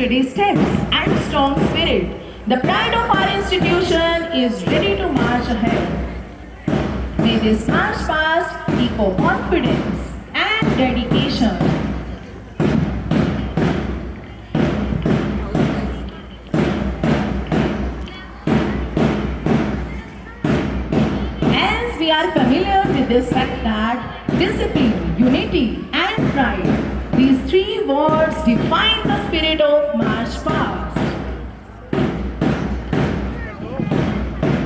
steady steps and strong spirit. The pride of our institution is ready to march ahead. May this march past echo confidence and dedication. As we are familiar with this fact that discipline, unity and pride, these three words define the spirit of march past.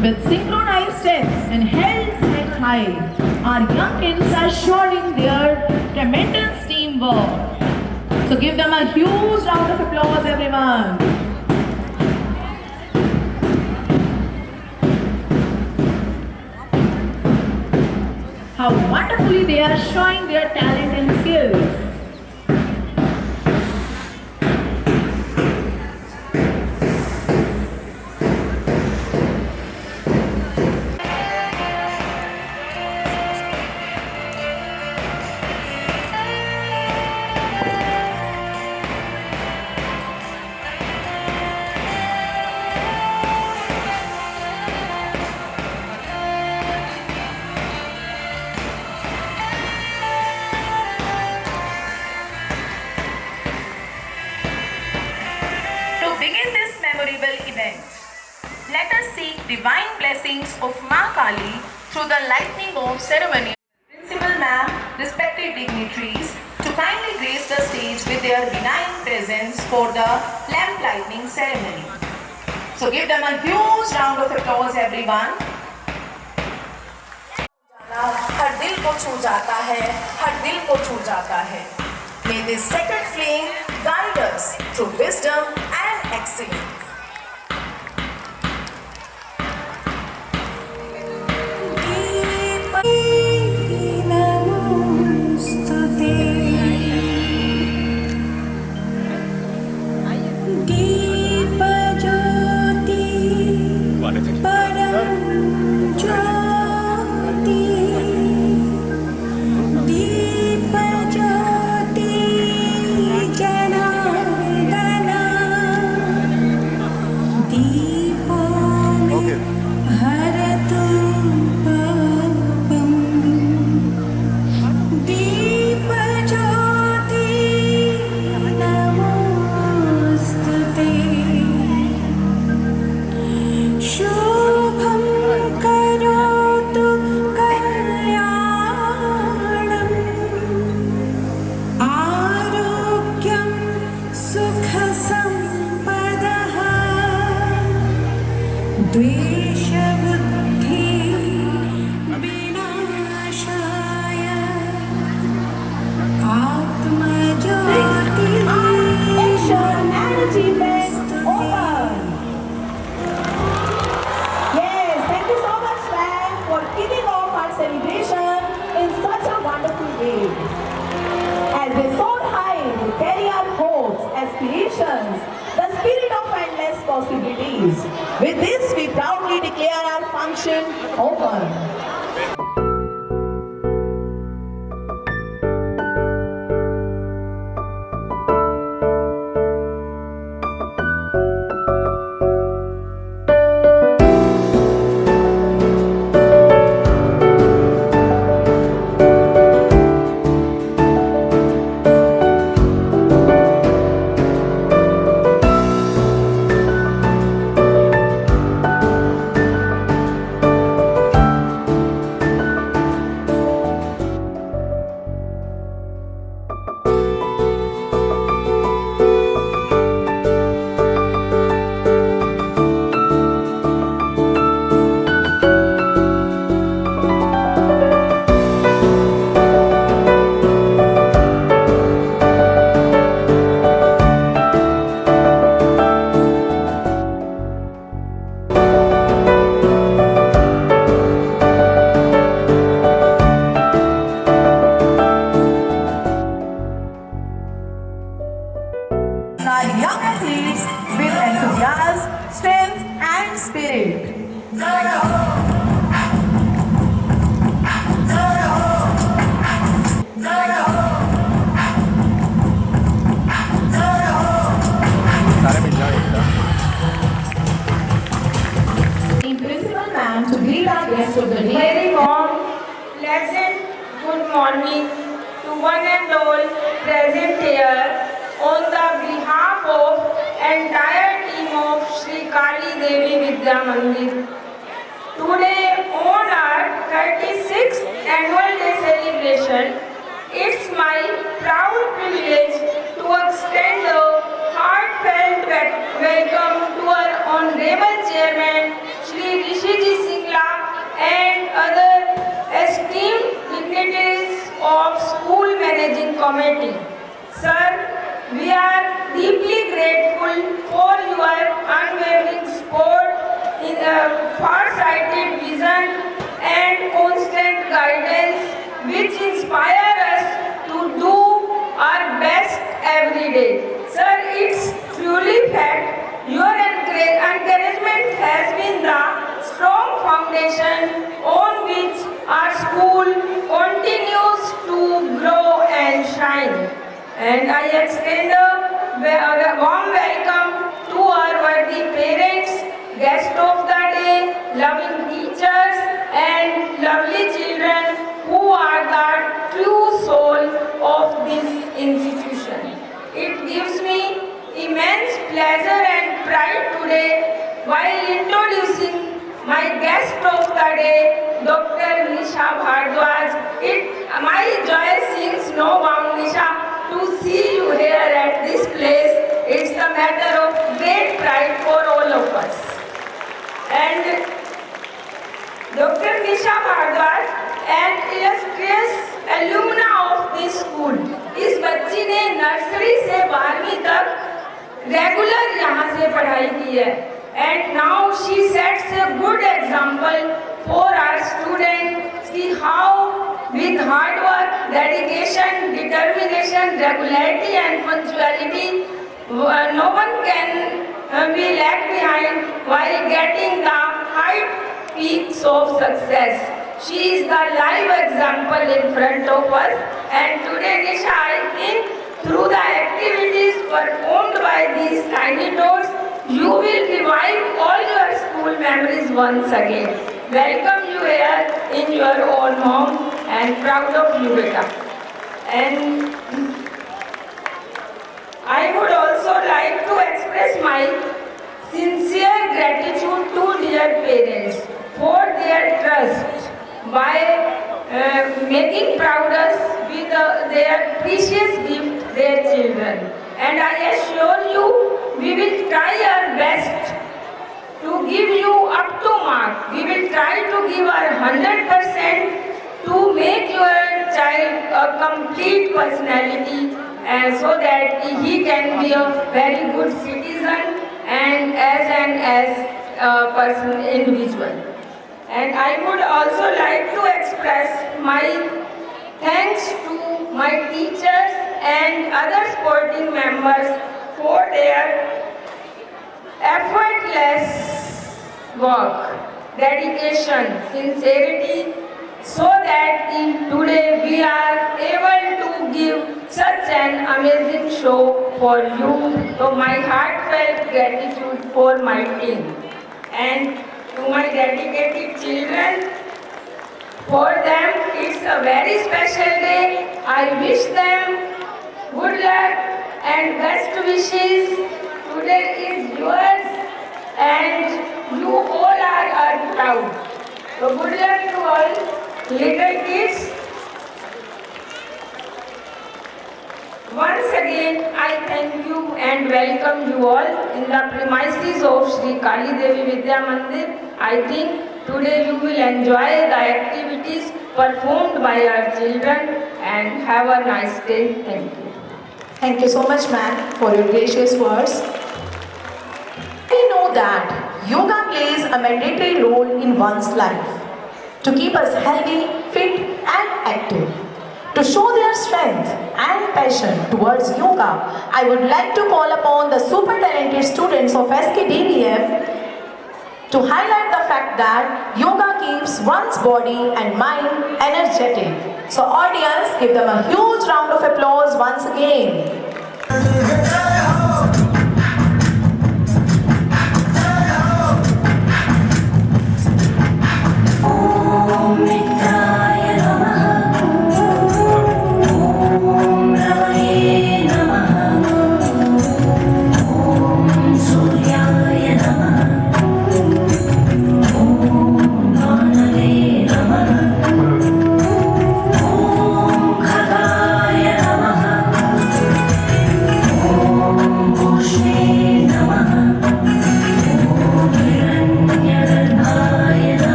With synchronized steps and heads held high, our young kids are showing their tremendous teamwork. So give them a huge round of applause, everyone. How wonderfully they are showing their talent and skills. Let us seek divine blessings of Ma Kali through the lightning of ceremony. Principal Ma'am, respected dignitaries, to kindly grace the stage with their benign presence for the lamp lighting ceremony. So give them a huge round of applause, everyone. हर दिल को छू जाता है, हर दिल को छू जाता है. May this sacred flame guide us through wisdom and excellence. With this, we proudly declare our function open. guest of the day. Very warm, pleasant good morning to one and all present here on the behalf of entire team of Sri Kali Devi Vidya Mandir. Today on our 36th annual day celebration, it's my proud privilege to extend a heartfelt welcome to our Honorable Chairman Shri Rishiji Singla and other esteemed dignitaries of School Managing Committee. Sir, we are deeply grateful for your unwavering support in a far-sighted vision and constant guidance which inspire us to do our best every day. Sir, it's truly fact your encouragement has been the strong foundation on which our school continues to grow and shine. And I extend a warm welcome to our worthy parents, guests of the day, loving teachers and lovely children who are the true soul of this institution. It gives me immense pleasure and pride today while introducing my guest of the day, Dr. Nisha Bhardwaj. My joy sings no bound, Nisha. To see you here at this place, it's a matter of great pride for all of us. And Dr. Nisha Bhardwaj, an illustrious alumna of this school. इस बच्ची ने nursery से 12वीं तक regular यहाँ से पढ़ाई की है. And now she sets a good example for our students. See how with hard work, dedication, determination, regularity and punctuality, no one can be left behind while getting the high peaks of success. She is the live example in front of us, and today Nisha, I think through the activities performed by these tiny toes, you will revive all your school memories once again. Welcome you here in your own home and proud of you, beta. And I would also like to express my sincere gratitude to dear parents for their trust by making proud us with their precious gift, their children. And I assure you, we will try our best to give you up to mark. We will try to give our 100% to make your child a complete personality, and so that he can be a very good citizen and as a person individual. And I would also like to express my thanks to my teachers and other sporting members for their effortless work, dedication, sincerity, so that today we are able to give such an amazing show for you. So my heartfelt gratitude for my team. And to my dedicated children, for them it's a very special day. I wish them good luck and best wishes. Today is yours and you all are proud. So good luck to all little kids. Once again, I thank you and welcome you all in the premises of Sri Kali Devi Vidya Mandir. I think today you will enjoy the activities performed by our children and have a nice day. Thank you. Thank you so much, ma'am, for your gracious words. We know that yoga plays a mandatory role in one's life to keep us healthy, fit and active. To show their strength and passion towards yoga, I would like to call upon the super talented students of SKDVM to highlight the fact that yoga keeps one's body and mind energetic. So audience, give them a huge round of applause once again.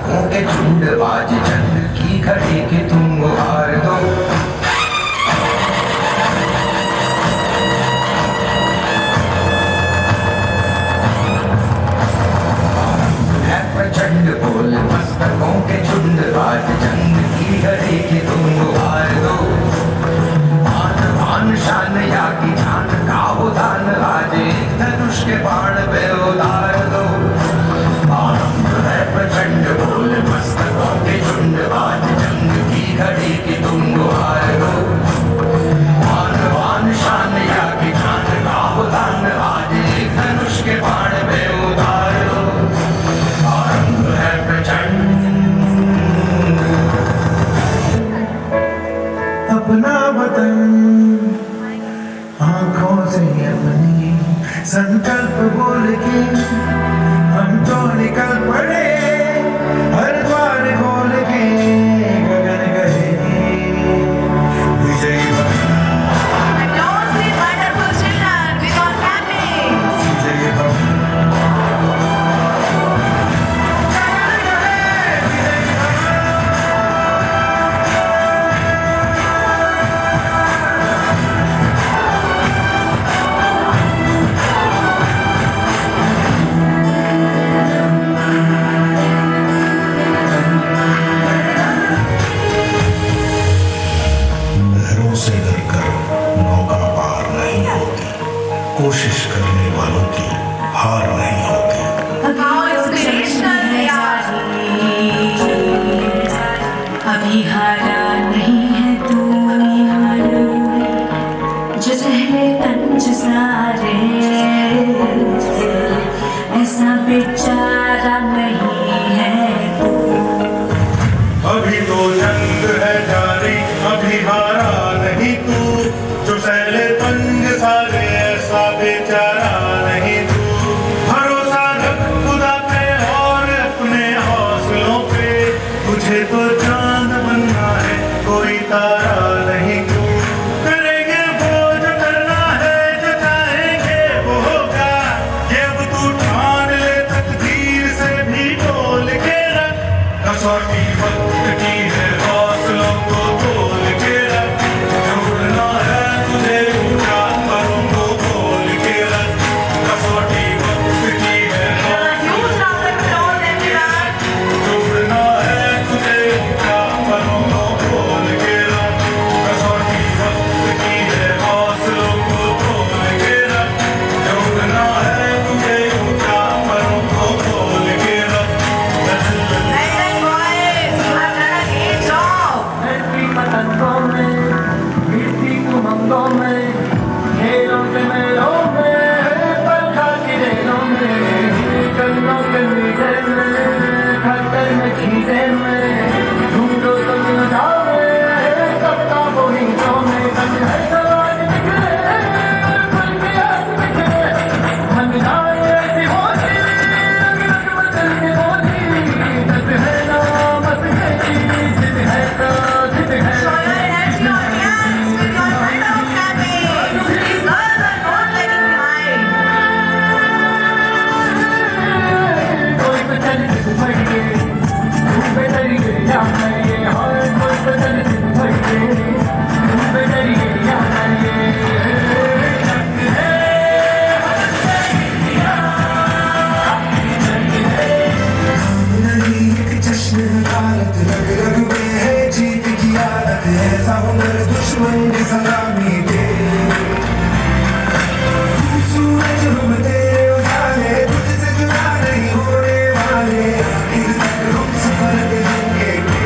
मस्तकों के झुंड बाज चंद की घड़ी की तुम हार दो। है प्रचंड बोल मस्तकों के झुंड बाज चंद की घड़ी की तुम हार दो। आन बान शान या की जान का उदान आज एक धनुष के बाण पे उतार दो। आरंभ है प्रचंड बोल मस्तकों के झुंड बाज जंग की घड़ी की तुम गुहार दो। आन बान शान या की जान का उदान आज एक धनुष के बाण पे उतार दो। आरंभ है प्रचंड। अपना वतन आंखों से अपनी संकल्प बोल के हम तो निकल पड़े हर द्वार खोल के गगन गए विजयी बन। Applause these wonderful children with our families. विजयी बन। लहरों से डरकर नौका पार नहीं होती, कोशिश करने वालों की हार नहीं होती। How inspirational they are. अभी हारा नहीं है तू, जो सहले तंज सारे, ऐसा बेचारा नहीं है तू। अभी तो जंग है जारी, अभी हारा नहीं तू, जो सहले तंग सारे, ऐसा बेचारा नहीं तू। भरोसा रख खुदा पे और अपने हौसलों पे, तुझे तो चांद बनना है, कोई तारा नहीं तू। करेंगे वो जो करना है, जो चाहेंगे वो होगा, ये अब तू ठान ले, तकदीर से भी बोल के रख। कसौटी वक्त की है, हौसलों को तोल के रख। उड़ना है तुझे ऊंचा, परों को खोल के रख। कसौटी वक्त की है, A huge round of applause everyone. उड़ना है तुझे ऊंचा, परों को खोल के रख। कसौटी वक्त की है, हौसलों को तोल के रख। उड़ना है तुझे ऊंचा, परों को खोल के रख। Well done, boys. You have done a great job. धरती पतंगों में, गिरती उमंगों में, खेलों के मेलों में, बरखा की रेलों में, कलियों के मीठे में, खट्टर में खींचे में, ढूंढो तुम नजाओ में, कब का वो हिंसों में, कभी है सवाल निकले, खुल के हाथ निकले, हम जाए ऐसी होती, रंग बदल के बोली, दस है ना मत है की, जिद है तो जिद है। Show your energy, audience, with your hand out clapping. These girls are not lagging behind. कोई तो चल सिद्ध भइए, तू पे डरिए या मैं, और कोई तो चल सिद्ध भइए, तू पे डरिए या मैं। जंग है, नहीं एक जश्न हालत, रग रग में है जीत की आदत, ऐसा हुनर दुश्मन की सलामी दे। तू सूरज हम तेरे उजाले, तुझसे जुदा नहीं होने वाले, आखिर तक हम सफर करेंगे।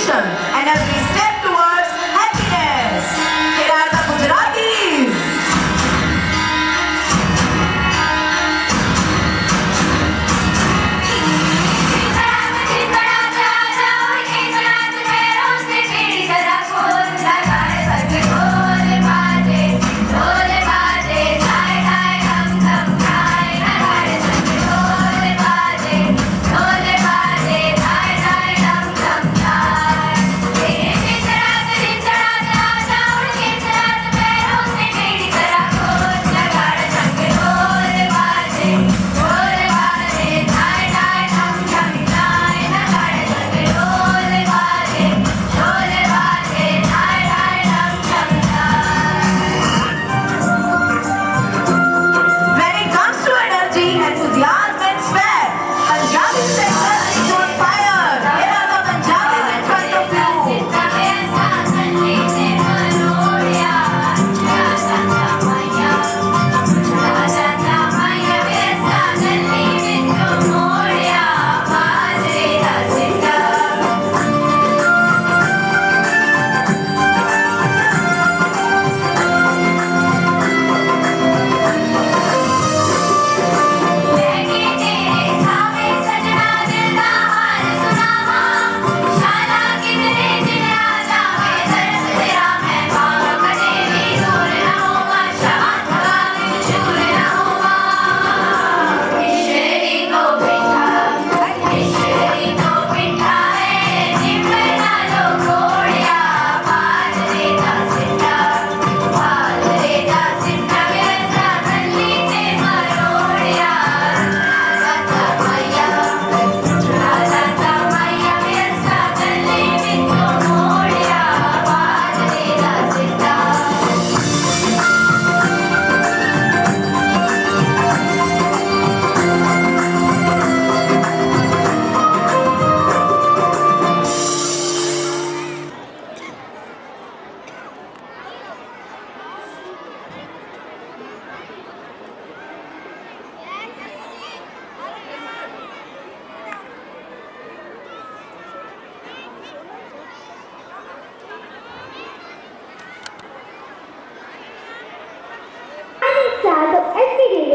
determination and every step towards happiness. Here are the Gujaratis.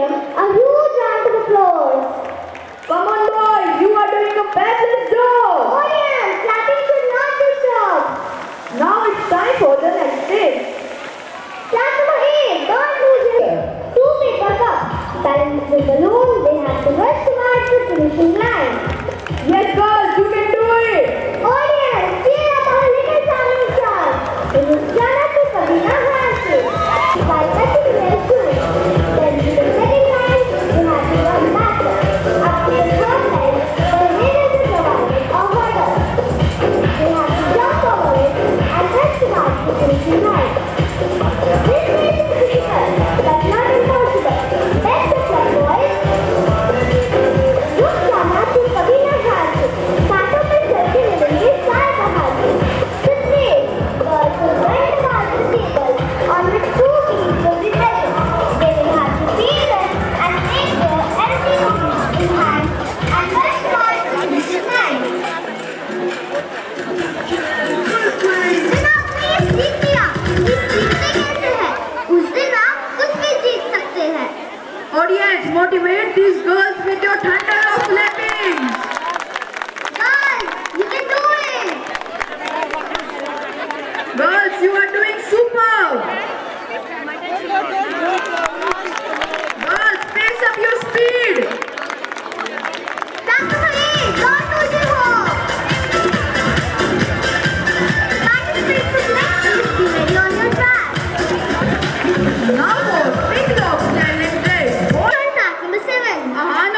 A huge round of applause. Come on, boys, you are doing a fabulous job. Audience, clapping should not be stopped. Now it's time for the next stage. Class number 8, don't lose it. 2 paper cups. Balanced with balloon, they have to rush towards the finishing line. Yes, girls, you can do it. Audience, cheer up our little family star. It is Jana to Kabina Hansi. By touching their shoes. Then to the second line, you have to run backward. Up to the third line, the winners is provided a hurdle. They have to jump over it and rush towards the finishing line. This may be difficult, but not impossible. Best of luck, boys. Look, Jana to Kabina Hansi. Startup and circle in the lead side of Hansi. This way, girls will wind about the table on which 2 teams will be present. They will have to feel it and take their empty bodies in hand and rush towards the finishing line. सुना, please जीत लिया। इस जीतने कैसे है? उस दिन आप कुछ भी जीत सकते हैं। Audience, motivate these girls with your thunder of clapping. Girls, you can do it. Girls, you are doing superb. Girls, pace up your speed. Class number 8, don't lose your hope. Participate for the next race. Be ready on your track. Now for speed of stand and race. Class number 7. Ahan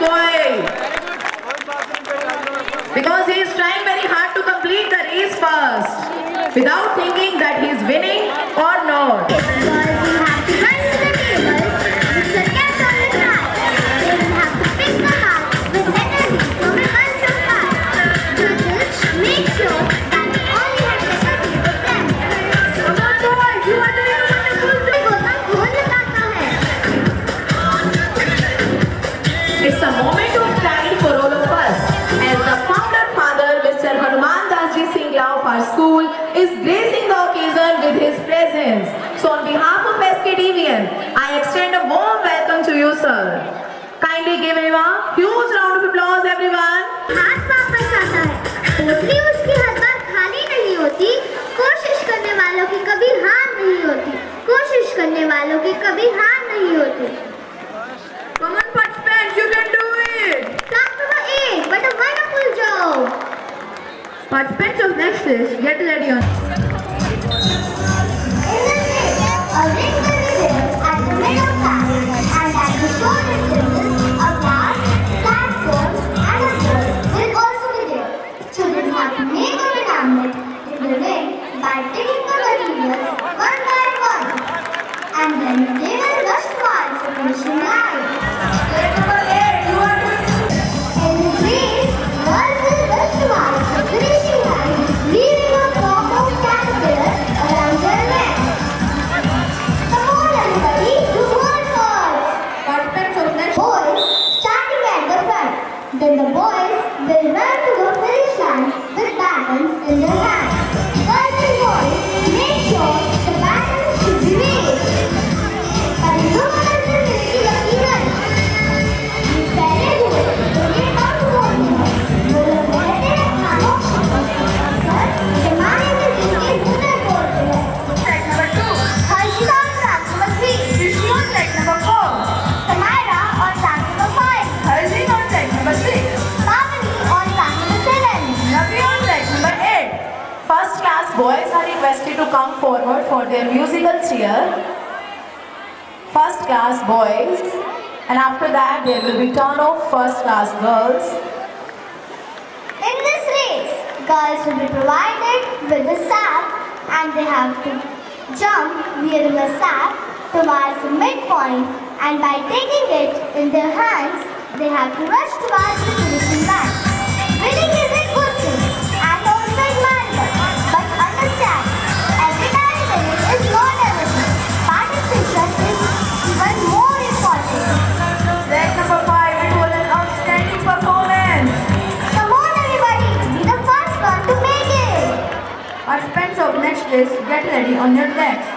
boy. Because he is trying very hard to complete the race first, without thinking that he is winning or not. Because we have to run to the table with the cat on the track. They will have to pick the mark with energy from a bunch of cars. Judges make sure that they only have to complete the plan. Come on boys, you are doing a wonderful job. गोता खोल लगाता है. It's a moment of pride for all of us, as the founder father, Mr. Hanuman Dasji Singla of our school, is gracing the occasion with his presence. So on behalf of SKDVM, I extend a warm welcome to you, sir. Kindly give him a huge round of applause, everyone. हाथ वापस आता है. पोटली उसकी हर बार खाली नहीं होती. कोशिश करने वालों की कभी हार नहीं होती. कोशिश करने वालों की कभी हार नहीं होती. Come on, participants, you can do it. Class number 8, what a wonderful job. Participants of next list, get ready on. In the race, a ring will be there at the middle class, and at the shortest distance, a glass, platform, and a board will also be there. Children have to make a enamel in the ring by taking the materials one by one, and then they will rush towards the finishing line. Grade number 8, you are doing it. In this race, girls will rush towards the finishing line, leaving a form of caterpillar around their neck. Come on, everybody, do more calls. Participants of next Boys starting at the front. Then the boys will run to the finish line with batons in their hands. Girls and boys, make sure the batons should be raised. But look at the Milky Lucky Run. पहले हुए तो ये कम होनी है. वो लोग कहते हैं खानों सर जमाने में जिनके मुंह बोलते हैं. track number 2. Harshita on track number 3. Rishi on track number 4. Samira on track number 5. Harzin on track number 6. Pavani on track number 7. Ravi on track number 8. First class boys are requested to come forward for their musical cheer. First class boys, and after that there will be turn of first class girls. In this race, girls will be provided with a sap and they have to jump wearing a sap towards the midpoint, and by taking it in their hands, they have to rush towards the finishing line. Winning is a good thing and also admirable, but understand, every time winning is not everything. Participation is even more important. Track number 5, it was an outstanding performance. Come on everybody, be the first one to make it. Participants of next list, get ready on your tracks.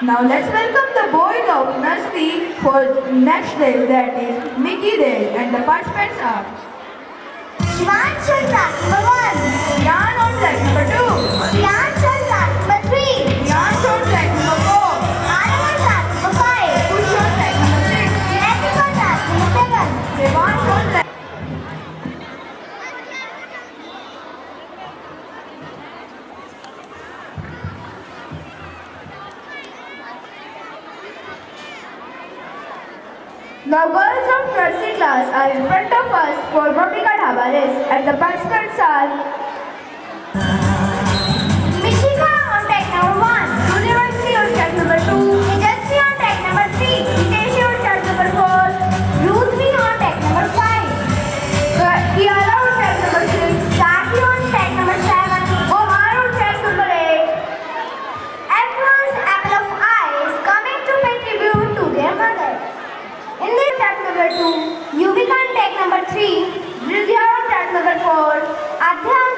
Now let's welcome the boys of nursery for next list, that is Mickey Day, and the participants are Shivansh on track number 1. Jan on track number 2, Priyansh on track number 3. Jan on track number 4, Anam on track number 5. Kush on track number 6, Genetic on track number 7. Devansh on track. Now girls of nursery class are in front of us for Bhumika Dhaba race, and the participants are Mishika on track number 1. Suryavanshi on track number 2, Tejasvi on track number 3. Hiteshi on track number 4, Ruthvi on track number 5. Kiara on track number 6, Saki on track number 7. Omar on track number 8. Everyone's apple of eye is coming to pay tribute to their mother. In this track number 2, Yuvika on track number 3. Vidya on track number 4, Adhya on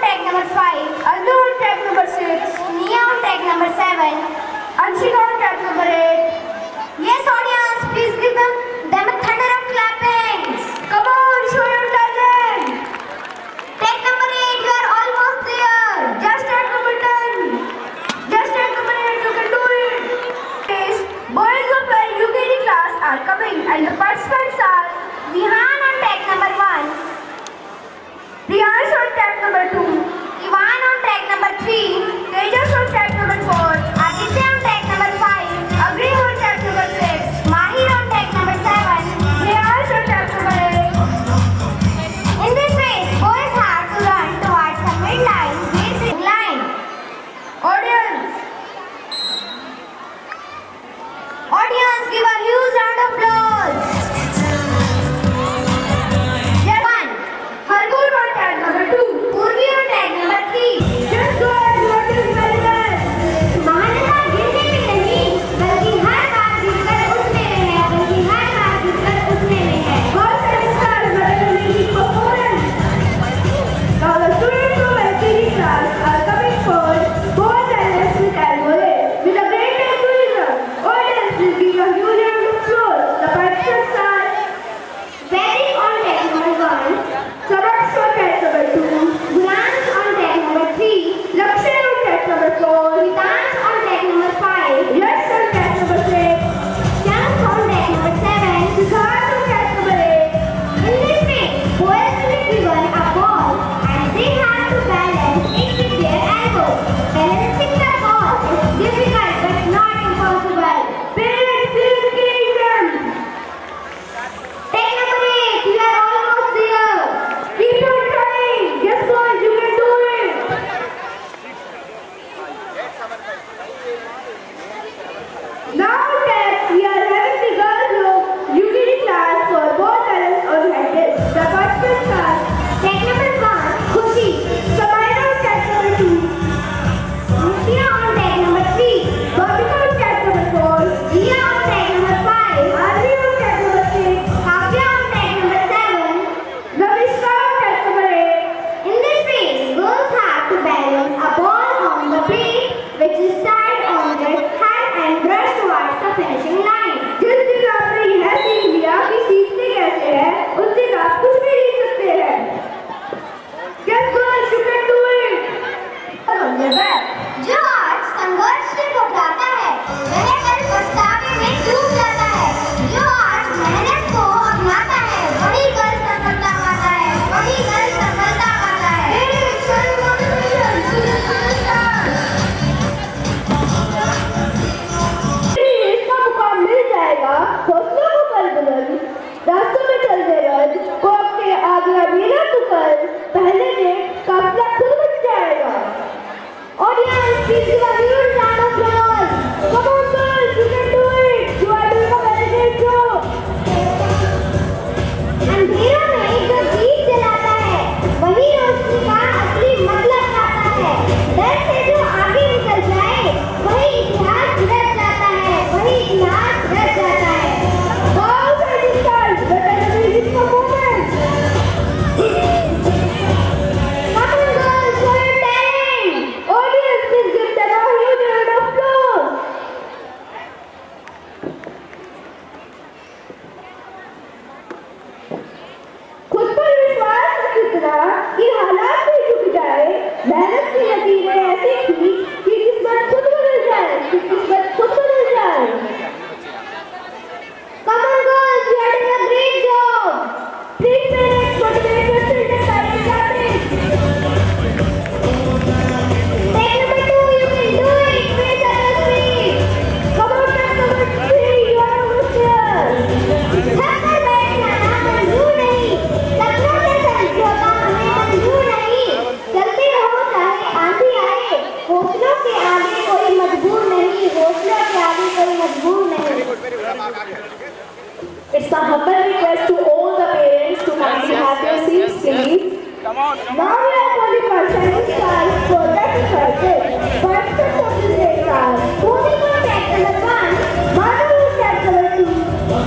It's a humble request to all the parents to kindly have their seats, please. Now we are calling our Chinese stars for practice circuit. Participants of this race are Bhumi will take number 1, Manu will take number 2,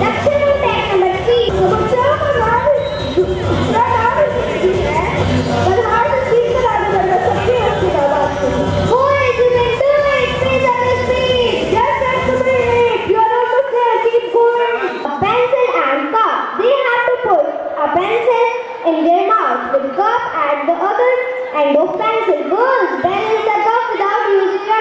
Dakshin will take number 3. So बच्चों को नाम है पर हार seat करा दो बच्चा सबके अच्छी बात है. Who is in it? Please on the street. Just have to be it. You are not to say keep going. A pencil and cup. They have to put a pencil in their mouth with cup at the other end of pencil. Girls, balance the cup without using your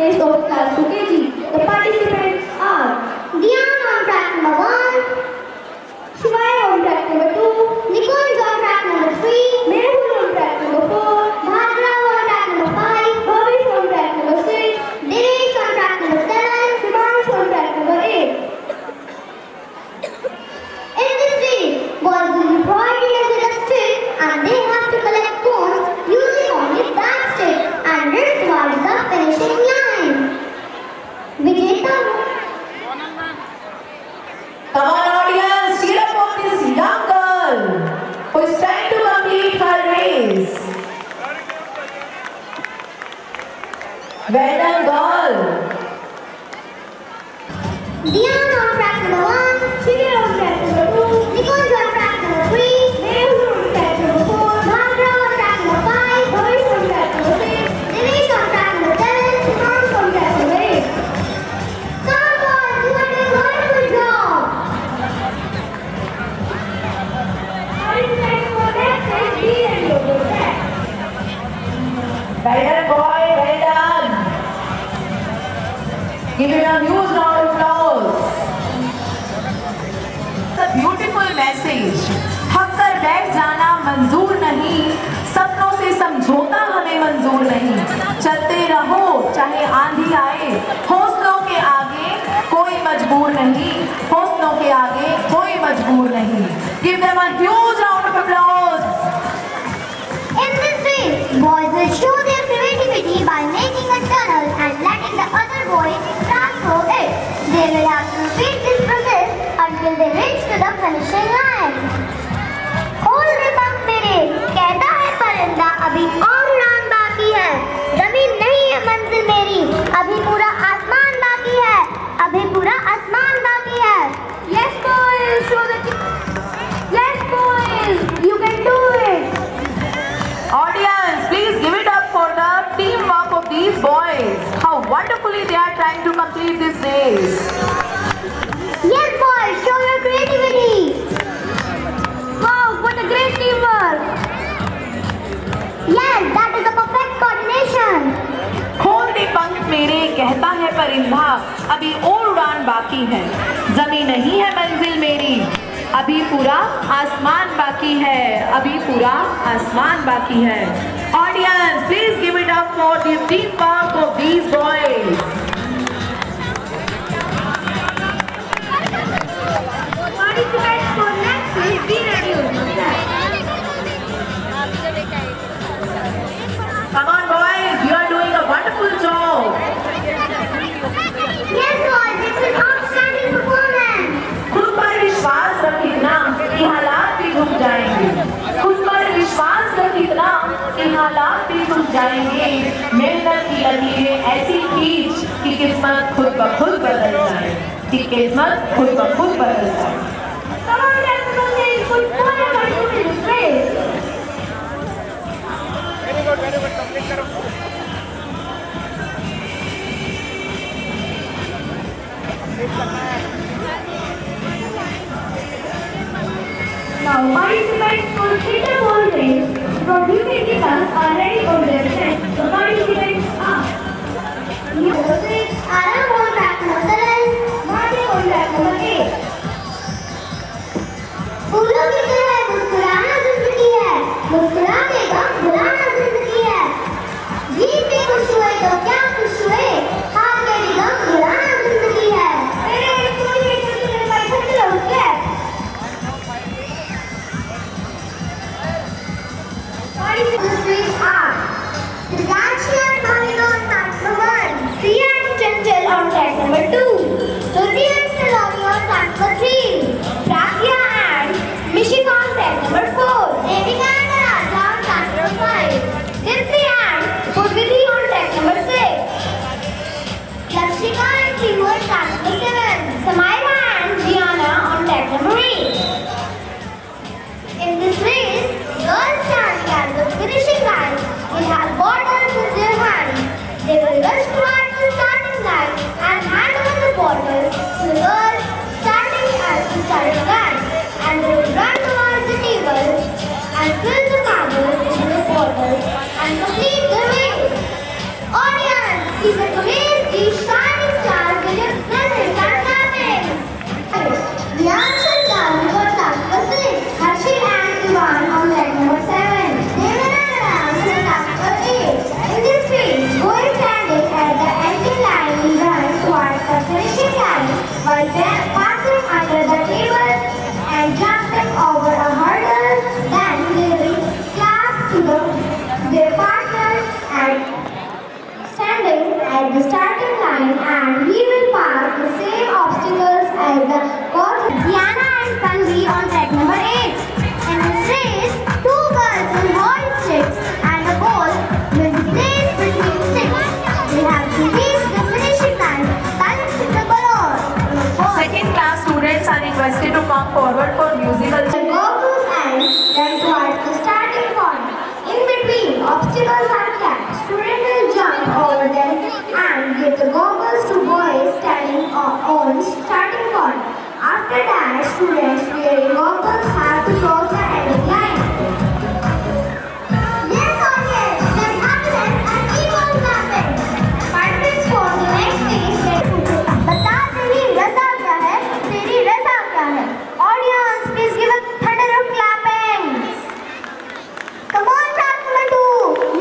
place of class 2 kg. The participants are Dian on track number 1, Shivaya on track number 2, Nikunj on track number 3, Mehul on track number 4, Bhargav on track number 5, Bhavish on track number 6, Dinesh on track number 7, Himansh on track number 8. In this race, boys will be provided with a stick and they have to collect cones using only that stick and run towards the finishing line. Vijeta. Come on audience, cheer up for this young girl who is trying to complete her race. Well done girl. Dian on track number 1, Shivya on track number 2, Nikunj on track number 3, Mehul on track number 4, Bhargav on track number 5, Bhavish on track number 6, Dinesh on track number 7, Himansh on track number 8. Come on, you are doing a wonderful job. Participants for next is B and logo track. Well done boy, well done. Give it a huge round of applause. The beautiful message. थक कर बैठ जाना मंजूर नहीं, सपनों से समझौता हमें मंजूर नहीं। चलते रहो चाहे आंधी आए, हौसलों के आगे कोई मजबूर नहीं, हौसलों के आगे कोई मजबूर नहीं। Give them a huge round of applause. In this race, boys will show their creativity by making a tunnel and letting the other boys pass through it. They will have to repeat this process until they reach to the finishing line. Hold the पंख मेरे, कहता है परिंदा अभी और उड़ान बाकी है। जमीन नहीं है मंजिल मेरी, अभी पूरा आसमान बाकी है, अभी पूरा आसमान बाकी है। Yes boys, show the yes boys, you can do it. Audience, please give it up for the teamwork of these boys. How wonderfully they are trying to complete this race. Yes, boys, show your creativity. Wow, what a great teamwork. Yes, that is a perfect coordination. खोल दे पंख मेरे, कहता है परिंदा अभी और उड़ान बाकी है। जमीन नहीं है मंजिल मेरी, अभी पूरा आसमान बाकी है, अभी पूरा आसमान बाकी है। Audience, please give it up for the teamwork of these boys. Participants for next is be ready. Come on boys, you are doing a wonderful job. Yes, boys, it's an outstanding performance. खुद पर विश्वास रख इतना कि हालात भी झुक जाएंगे, खुद पर विश्वास रख इतना कि हालात भी झुक जाएंगे। मेहनत की लकीरें ऐसी खींच कि किस्मत खुद ब खुद बदल जाए, कि किस्मत खुद ब खुद बदल जाए। Come on, let's go and put more effort into this race. Now, participants for theatre ball race from UKG class are ready for their set. The participants are number 6, Aram on track number 7, Marty on track number 8. फूलों की तरह मुस्कुराना जिंदगी है, मुस्कुरा के गम भुलाना जिंदगी है। जीत के खुश हुए तो क्या खुश हुए, हार के भी गम भुलाना जिंदगी है। मेरे स्कूल के चलते पर खड़े लोग क्या? Participants are the dance at the starting line and we will pass the same obstacles as the both Diana and Tanvi on track number 8. In this race, two girls will hold sticks and the ball will be placed between sticks. They have to reach the finishing line balancing the balloon. Second class students are requested to come forward for musical. The goggles and then towards the starting point. In between, obstacles are kept. Student will jump over them and give the goggles to boys standing on starting point. After that, students wearing goggles have to cross the ending line. Yes, audience, let's happiness and keep on clapping. Participants for the next stage. बता तेरी रज़ा क्या है? तेरी रज़ा क्या है? Audience, please give a thunder of clapping. Come on, track number 2.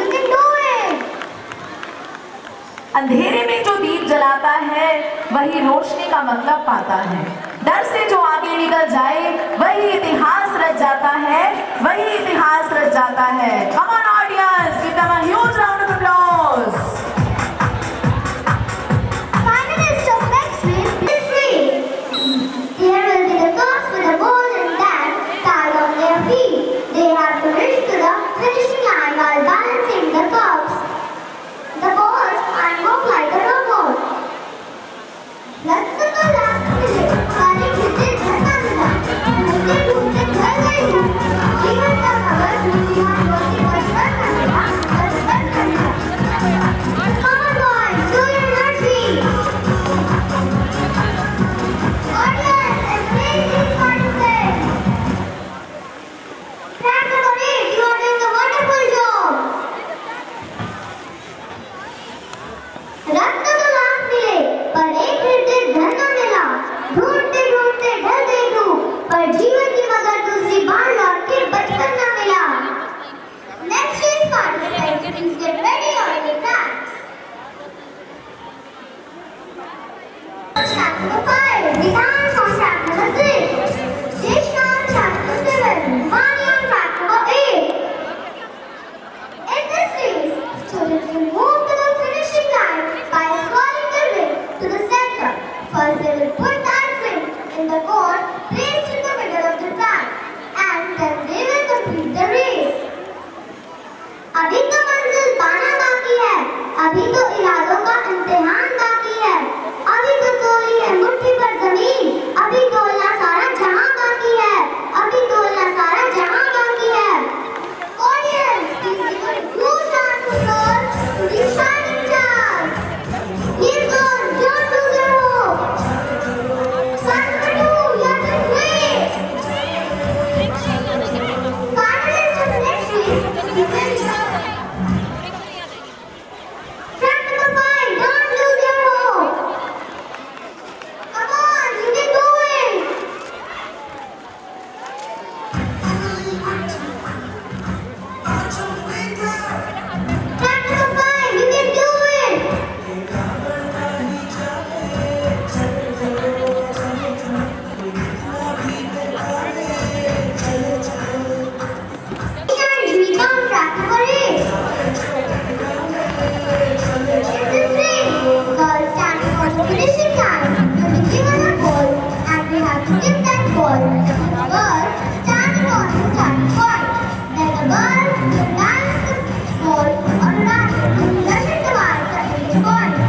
You can do it. अंधेरे में जो दीप जलाता है वही रोशनी का मतलब पाता है। डर से जो आगे निकल जाए वही इतिहास रच जाता है, वही इतिहास रच जाता है। Come on audience, give them a huge round of applause. Finalists of next week, feel free. Here will be the girls with the ball and bat tied on their feet. They have to reach to the finishing line while balancing the cups, the balls, and walk like a robot. Let's go last minute. सारे खिलते झरना मिला, ढूंढते ढूंढते घर गए हम। जीवन का खबर दूसरी हाथ रोटी बचपन का मिला, बचपन का मिला। Come on boys, show your energy. Audience, embrace these participants. Track number 8, you are doing a wonderful job. रास्ता तो लाख मिले पर एक हृदय घर न मिला। ढूंढते ढूंढते ढल गई तू पर जीवन की मगर दूसरी बार लौट के बचपन न मिला। Next is participants, please get ready on your tracks. Track number 5, Vidhan on track number 6, Jeshna on track number 7, Mani on track number 8. In this race, students will move to the finishing line by scrolling the ring to the center. First, they will put that ring in the court placed in the middle of the track, and then they will complete the race. अभी तो मंजिल पाना बाकी है, अभी तो इरादों का इम्तिहान बाकी है, अभी तो तोली है मुट्ठी पर जमीन, अभी तोलना सारा जहां बाकी है, अभी तोलना सारा जहां बाकी है। Audience, please give a huge round of applause to these shining stars. Keep on, don't lose your hope. Track number 2, you are doing great. Finalists of the next week, you will Track number 5, don't lose your hope. Come on, you can do it. Track number 5, you can do it. And we come track number 8. In this race, girls standing on the finishing line will be given a ball and they have to give that ball to the girl standing on the starting point. Then the girl will balance the ball on a racket, rushing towards the ending point.